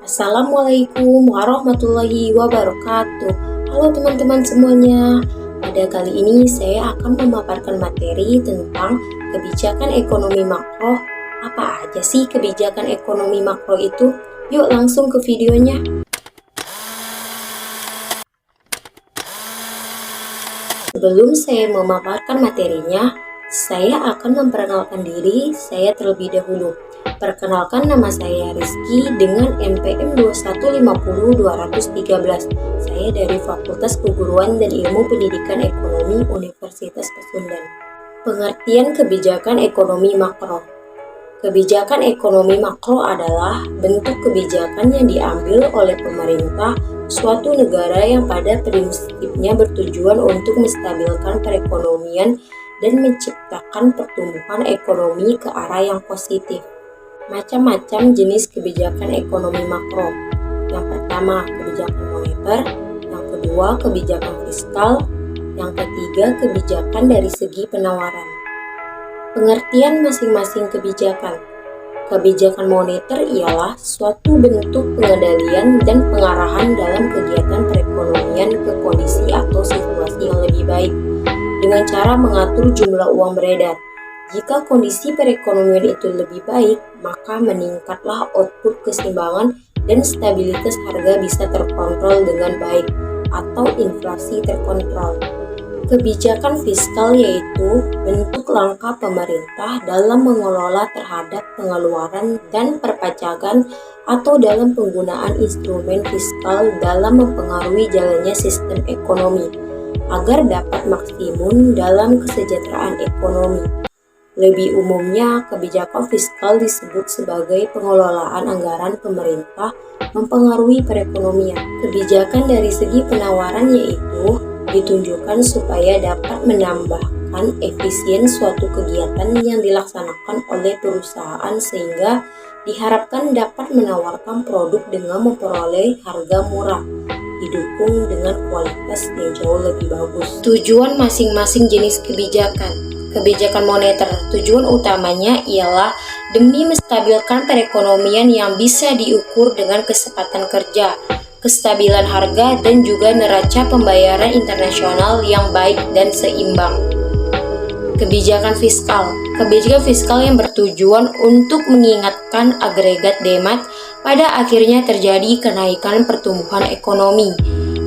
Assalamualaikum warahmatullahi wabarakatuh. Halo teman-teman semuanya. Pada kali ini saya akan memaparkan materi tentang kebijakan ekonomi makro. Apa aja sih kebijakan ekonomi makro itu? Yuk langsung ke videonya. Sebelum saya memaparkan materinya, saya akan memperkenalkan diri saya terlebih dahulu. Perkenalkan, nama saya Rizky dengan NPM 2150213. Saya dari Fakultas Keguruan dan Ilmu Pendidikan Ekonomi Universitas Pasundan. Pengertian kebijakan ekonomi makro. Kebijakan ekonomi makro adalah bentuk kebijakan yang diambil oleh pemerintah suatu negara yang pada prinsipnya bertujuan untuk menstabilkan perekonomian dan menciptakan pertumbuhan ekonomi ke arah yang positif. Macam-macam jenis kebijakan ekonomi makro. Yang pertama, kebijakan moneter. Yang kedua, kebijakan fiskal. Yang ketiga, kebijakan dari segi penawaran. Pengertian masing-masing kebijakan. Kebijakan moneter ialah suatu bentuk pengendalian dan pengarahan dalam kegiatan perekonomian ke kondisi atau situasi yang lebih baik dengan cara mengatur jumlah uang beredar. Jika kondisi perekonomian itu lebih baik, maka meningkatlah output keseimbangan dan stabilitas harga bisa terkontrol dengan baik atau inflasi terkontrol. Kebijakan fiskal yaitu bentuk langkah pemerintah dalam mengelola terhadap pengeluaran dan perpajakan atau dalam penggunaan instrumen fiskal dalam mempengaruhi jalannya sistem ekonomi agar dapat maksimum dalam kesejahteraan ekonomi. Lebih umumnya, kebijakan fiskal disebut sebagai pengelolaan anggaran pemerintah mempengaruhi perekonomian. Kebijakan dari segi penawaran yaitu ditunjukkan supaya dapat menambahkan efisien suatu kegiatan yang dilaksanakan oleh perusahaan sehingga diharapkan dapat menawarkan produk dengan memperoleh harga murah, didukung dengan kualitas yang jauh lebih bagus. Tujuan masing-masing jenis kebijakan. Kebijakan moneter, tujuan utamanya ialah demi menstabilkan perekonomian yang bisa diukur dengan kecepatan kerja, kestabilan harga, dan juga neraca pembayaran internasional yang baik dan seimbang. Kebijakan fiskal. Kebijakan fiskal yang bertujuan untuk mengingatkan agregat demand pada akhirnya terjadi kenaikan pertumbuhan ekonomi.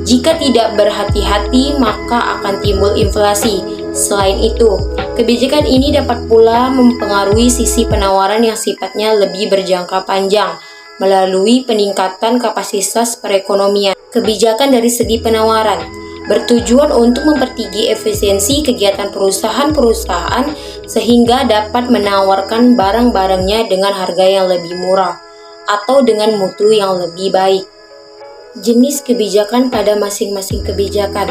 Jika tidak berhati-hati, maka akan timbul inflasi. Selain itu, kebijakan ini dapat pula mempengaruhi sisi penawaran yang sifatnya lebih berjangka panjang melalui peningkatan kapasitas perekonomian. Kebijakan dari segi penawaran bertujuan untuk mempertinggi efisiensi kegiatan perusahaan-perusahaan sehingga dapat menawarkan barang-barangnya dengan harga yang lebih murah atau dengan mutu yang lebih baik. Jenis kebijakan pada masing-masing kebijakan.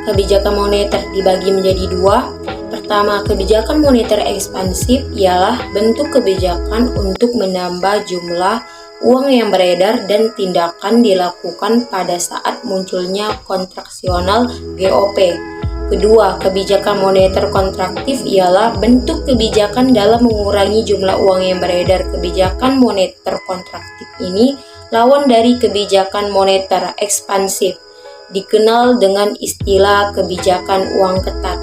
Kebijakan moneter dibagi menjadi dua. Pertama, kebijakan moneter ekspansif ialah bentuk kebijakan untuk menambah jumlah uang yang beredar dan tindakan dilakukan pada saat munculnya kontraksional GOP. Kedua, kebijakan moneter kontraktif ialah bentuk kebijakan dalam mengurangi jumlah uang yang beredar. Kebijakan moneter kontraktif ini lawan dari kebijakan moneter ekspansif, dikenal dengan istilah kebijakan uang ketat.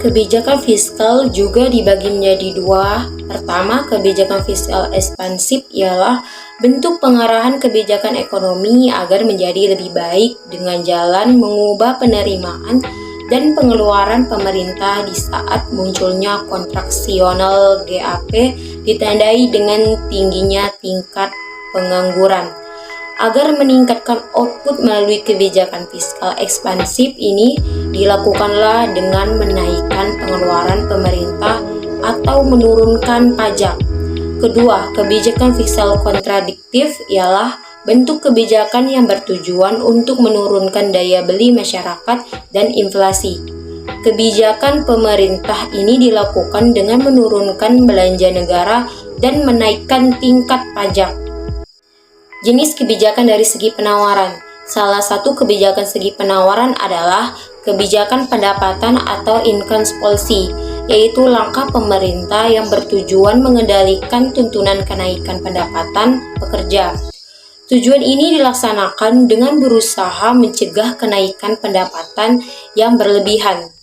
Kebijakan fiskal juga dibagi menjadi dua. Pertama, kebijakan fiskal ekspansif ialah bentuk pengarahan kebijakan ekonomi agar menjadi lebih baik dengan jalan mengubah penerimaan dan pengeluaran pemerintah di saat munculnya kontraksional GAP ditandai dengan tingginya tingkat pengangguran. Agar meningkatkan output melalui kebijakan fiskal ekspansif ini dilakukanlah dengan menaikkan pengeluaran pemerintah atau menurunkan pajak. Kedua, kebijakan fiskal kontradiktif ialah bentuk kebijakan yang bertujuan untuk menurunkan daya beli masyarakat dan inflasi. Kebijakan pemerintah ini dilakukan dengan menurunkan belanja negara dan menaikkan tingkat pajak. Jenis kebijakan dari segi penawaran. Salah satu kebijakan segi penawaran adalah kebijakan pendapatan atau income policy, yaitu langkah pemerintah yang bertujuan mengendalikan tuntunan kenaikan pendapatan pekerja. Tujuan ini dilaksanakan dengan berusaha mencegah kenaikan pendapatan yang berlebihan.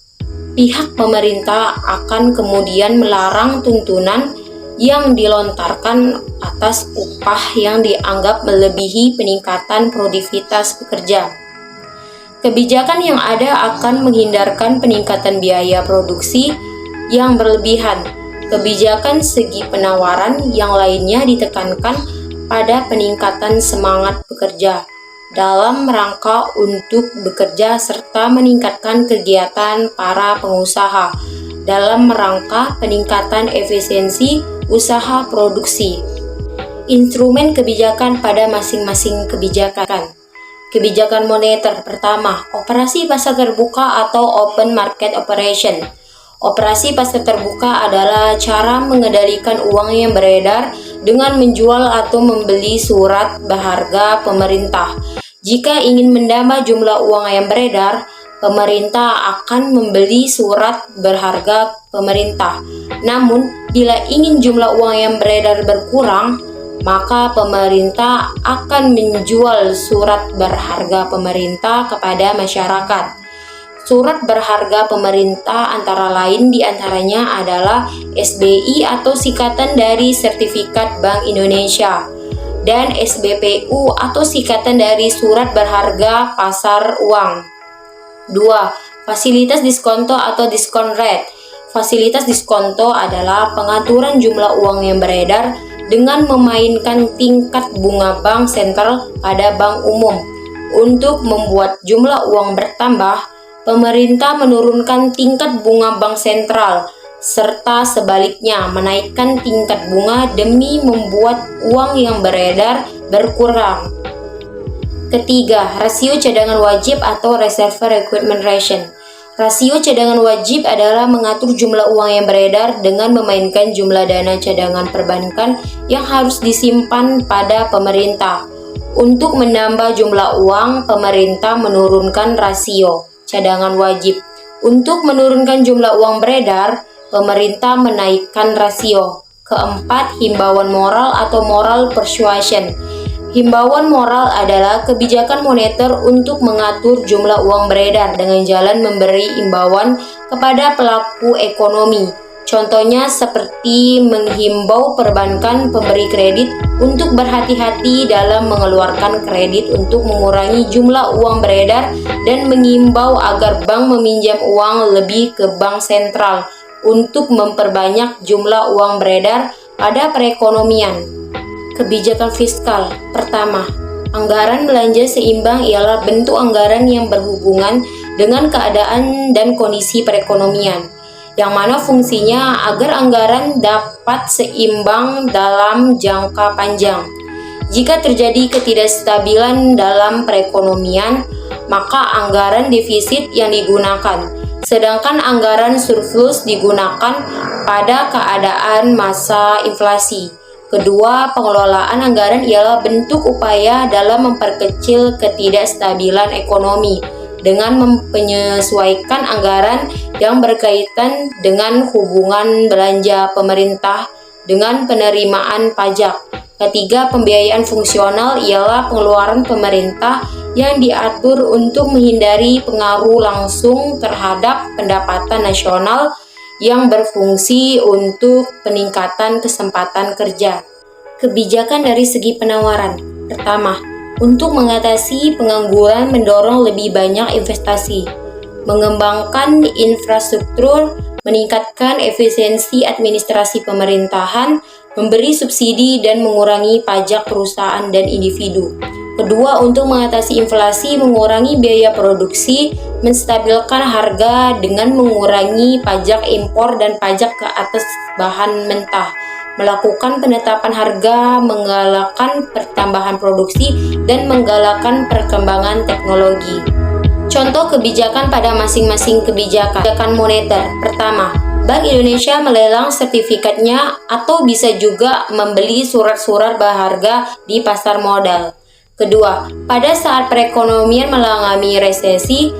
Pihak pemerintah akan kemudian melarang tuntunan yang dilontarkan atas upah yang dianggap melebihi peningkatan produktivitas pekerja. Kebijakan yang ada akan menghindarkan peningkatan biaya produksi yang berlebihan. Kebijakan segi penawaran yang lainnya ditekankan pada peningkatan semangat pekerja dalam rangka untuk bekerja serta meningkatkan kegiatan para pengusaha dalam rangka peningkatan efisiensi usaha produksi. Instrumen kebijakan pada masing-masing kebijakan. Kebijakan moneter pertama, operasi pasar terbuka atau open market operation. Operasi pasar terbuka adalah cara mengendalikan uang yang beredar dengan menjual atau membeli surat berharga pemerintah. Jika ingin menambah jumlah uang yang beredar, pemerintah akan membeli surat berharga pemerintah. Namun, bila ingin jumlah uang yang beredar berkurang, maka pemerintah akan menjual surat berharga pemerintah kepada masyarakat. Surat berharga pemerintah antara lain diantaranya adalah SBI atau Singkatan dari Sertifikat Bank Indonesia, dan SBPU atau singkatan dari Surat Berharga Pasar Uang. 2. Fasilitas diskonto atau discount rate. Fasilitas diskonto adalah pengaturan jumlah uang yang beredar dengan memainkan tingkat bunga bank sentral pada bank umum. Untuk membuat jumlah uang bertambah, pemerintah menurunkan tingkat bunga bank sentral, serta sebaliknya menaikkan tingkat bunga demi membuat uang yang beredar berkurang. Ketiga, rasio cadangan wajib atau reserve requirement ratio. Rasio cadangan wajib adalah mengatur jumlah uang yang beredar dengan memainkan jumlah dana cadangan perbankan yang harus disimpan pada pemerintah. Untuk menambah jumlah uang, pemerintah menurunkan rasio cadangan wajib. Untuk menurunkan jumlah uang beredar, pemerintah menaikkan rasio. Keempat, himbauan moral atau moral persuasion. Himbauan moral adalah kebijakan moneter untuk mengatur jumlah uang beredar dengan jalan memberi himbauan kepada pelaku ekonomi. Contohnya seperti menghimbau perbankan pemberi kredit untuk berhati-hati dalam mengeluarkan kredit untuk mengurangi jumlah uang beredar dan mengimbau agar bank meminjam uang lebih ke bank sentral untuk memperbanyak jumlah uang beredar pada perekonomian. Kebijakan fiskal pertama, anggaran belanja seimbang ialah bentuk anggaran yang berhubungan dengan keadaan dan kondisi perekonomian, yang mana fungsinya agar anggaran dapat seimbang dalam jangka panjang. Jika terjadi ketidakstabilan dalam perekonomian, maka anggaran defisit yang digunakan, sedangkan anggaran surplus digunakan pada keadaan masa inflasi. Kedua, pengelolaan anggaran ialah bentuk upaya dalam memperkecil ketidakstabilan ekonomi dengan menyesuaikan anggaran yang berkaitan dengan hubungan belanja pemerintah dengan penerimaan pajak. Ketiga, pembiayaan fungsional ialah pengeluaran pemerintah yang diatur untuk menghindari pengaruh langsung terhadap pendapatan nasional yang berfungsi untuk peningkatan kesempatan kerja. Kebijakan dari segi penawaran. Pertama, untuk mengatasi pengangguran mendorong lebih banyak investasi, mengembangkan infrastruktur, meningkatkan efisiensi administrasi pemerintahan, memberi subsidi dan mengurangi pajak perusahaan dan individu. Kedua, untuk mengatasi inflasi, mengurangi biaya produksi, menstabilkan harga dengan mengurangi pajak impor dan pajak ke atas bahan mentah, melakukan penetapan harga, menggalakkan pertambahan produksi, dan menggalakkan perkembangan teknologi. Contoh kebijakan pada masing-masing kebijakan. Kebijakan moneter. Pertama, Bank Indonesia melelang sertifikatnya atau bisa juga membeli surat-surat berharga di pasar modal. Kedua, pada saat perekonomian mengalami resesi,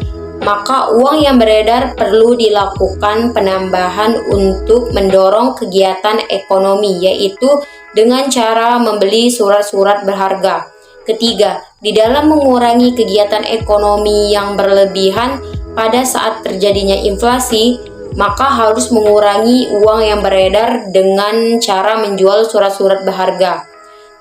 maka uang yang beredar perlu dilakukan penambahan untuk mendorong kegiatan ekonomi, yaitu dengan cara membeli surat-surat berharga. Ketiga, di dalam mengurangi kegiatan ekonomi yang berlebihan pada saat terjadinya inflasi, maka harus mengurangi uang yang beredar dengan cara menjual surat-surat berharga.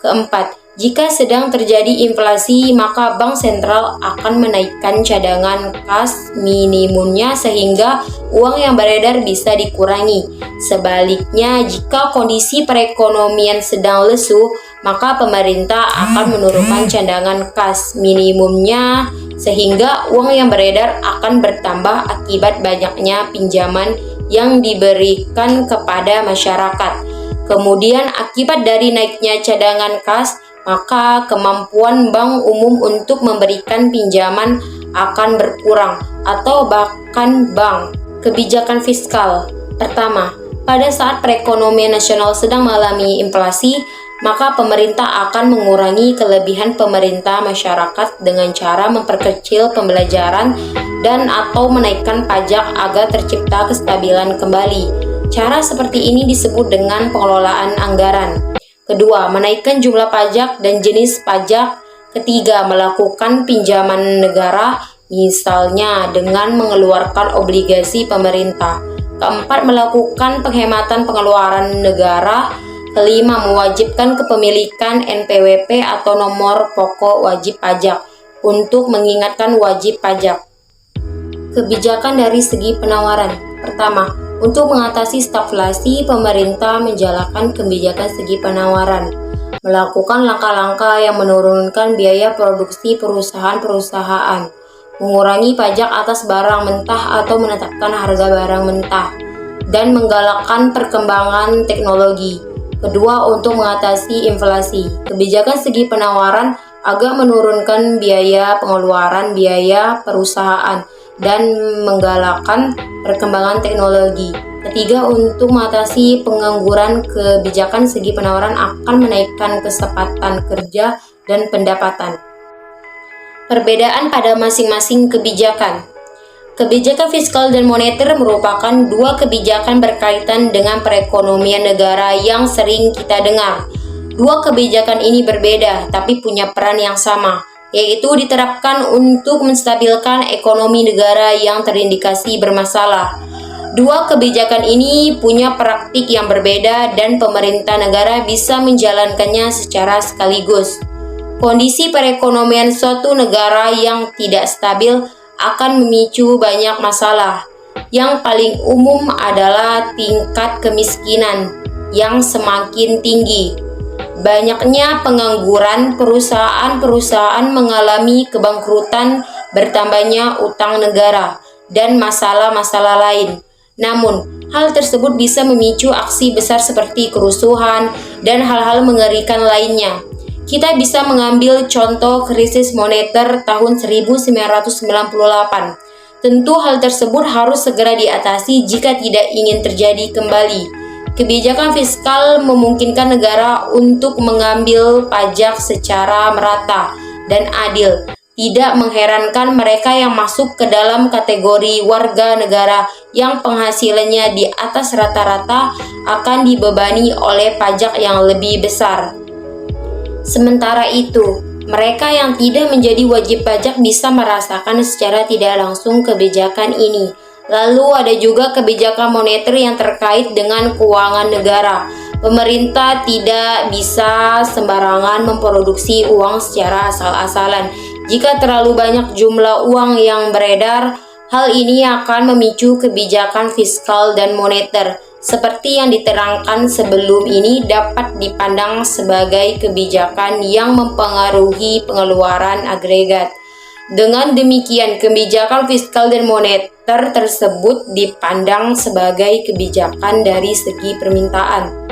Keempat, jika sedang terjadi inflasi, maka bank sentral akan menaikkan cadangan kas minimumnya sehingga uang yang beredar bisa dikurangi. Sebaliknya, jika kondisi perekonomian sedang lesu, maka pemerintah akan menurunkan cadangan kas minimumnya sehingga uang yang beredar akan bertambah akibat banyaknya pinjaman yang diberikan kepada masyarakat. Kemudian akibat dari naiknya cadangan kas, maka kemampuan bank umum untuk memberikan pinjaman akan berkurang atau bahkan bank. Kebijakan fiskal. Pertama, pada saat perekonomian nasional sedang mengalami inflasi, maka pemerintah akan mengurangi kelebihan pemerintah masyarakat dengan cara memperkecil pembelajaran dan atau menaikkan pajak agar tercipta kestabilan kembali. Cara seperti ini disebut dengan pengelolaan anggaran. Kedua, menaikkan jumlah pajak dan jenis pajak. Ketiga, melakukan pinjaman negara, misalnya dengan mengeluarkan obligasi pemerintah. Keempat, melakukan penghematan pengeluaran negara. Kelima, mewajibkan kepemilikan NPWP atau nomor pokok wajib pajak untuk mengingatkan wajib pajak. Kebijakan dari segi penawaran. Pertama, untuk mengatasi stagflasi, pemerintah menjalankan kebijakan segi penawaran, melakukan langkah-langkah yang menurunkan biaya produksi perusahaan-perusahaan, mengurangi pajak atas barang mentah atau menetapkan harga barang mentah, dan menggalakkan perkembangan teknologi. Kedua, untuk mengatasi inflasi, kebijakan segi penawaran agak menurunkan biaya pengeluaran biaya perusahaan dan menggalakkan perkembangan teknologi. Ketiga, untuk mengatasi pengangguran, kebijakan segi penawaran akan menaikkan kesempatan kerja dan pendapatan. Perbedaan pada masing-masing kebijakan. Kebijakan fiskal dan moneter merupakan dua kebijakan berkaitan dengan perekonomian negara yang sering kita dengar. Dua kebijakan ini berbeda, tapi punya peran yang sama, yaitu diterapkan untuk menstabilkan ekonomi negara yang terindikasi bermasalah. Dua kebijakan ini punya praktik yang berbeda dan pemerintah negara bisa menjalankannya secara sekaligus. Kondisi perekonomian suatu negara yang tidak stabil akan memicu banyak masalah. Yang paling umum adalah tingkat kemiskinan yang semakin tinggi. Banyaknya pengangguran, perusahaan-perusahaan mengalami kebangkrutan, bertambahnya utang negara, dan masalah-masalah lain. Namun, hal tersebut bisa memicu aksi besar seperti kerusuhan dan hal-hal mengerikan lainnya. Kita bisa mengambil contoh krisis moneter tahun 1998. Tentu hal tersebut harus segera diatasi jika tidak ingin terjadi kembali. Kebijakan fiskal memungkinkan negara untuk mengambil pajak secara merata dan adil. Tidak mengherankan mereka yang masuk ke dalam kategori warga negara yang penghasilannya di atas rata-rata akan dibebani oleh pajak yang lebih besar. Sementara itu, mereka yang tidak menjadi wajib pajak bisa merasakan secara tidak langsung kebijakan ini. Lalu ada juga kebijakan moneter yang terkait dengan keuangan negara. Pemerintah tidak bisa sembarangan memproduksi uang secara asal-asalan. Jika terlalu banyak jumlah uang yang beredar, hal ini akan memicu kebijakan fiskal dan moneter. Seperti yang diterangkan sebelum ini dapat dipandang sebagai kebijakan yang mempengaruhi pengeluaran agregat. Dengan demikian, kebijakan fiskal dan moneter tersebut dipandang sebagai kebijakan dari segi permintaan.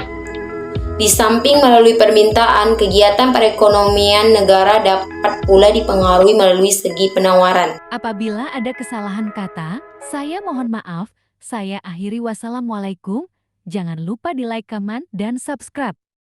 Di samping melalui permintaan, kegiatan perekonomian negara dapat pula dipengaruhi melalui segi penawaran. Apabila ada kesalahan kata, saya mohon maaf. Saya akhiri, wassalamualaikum. Jangan lupa di like, comment, dan subscribe.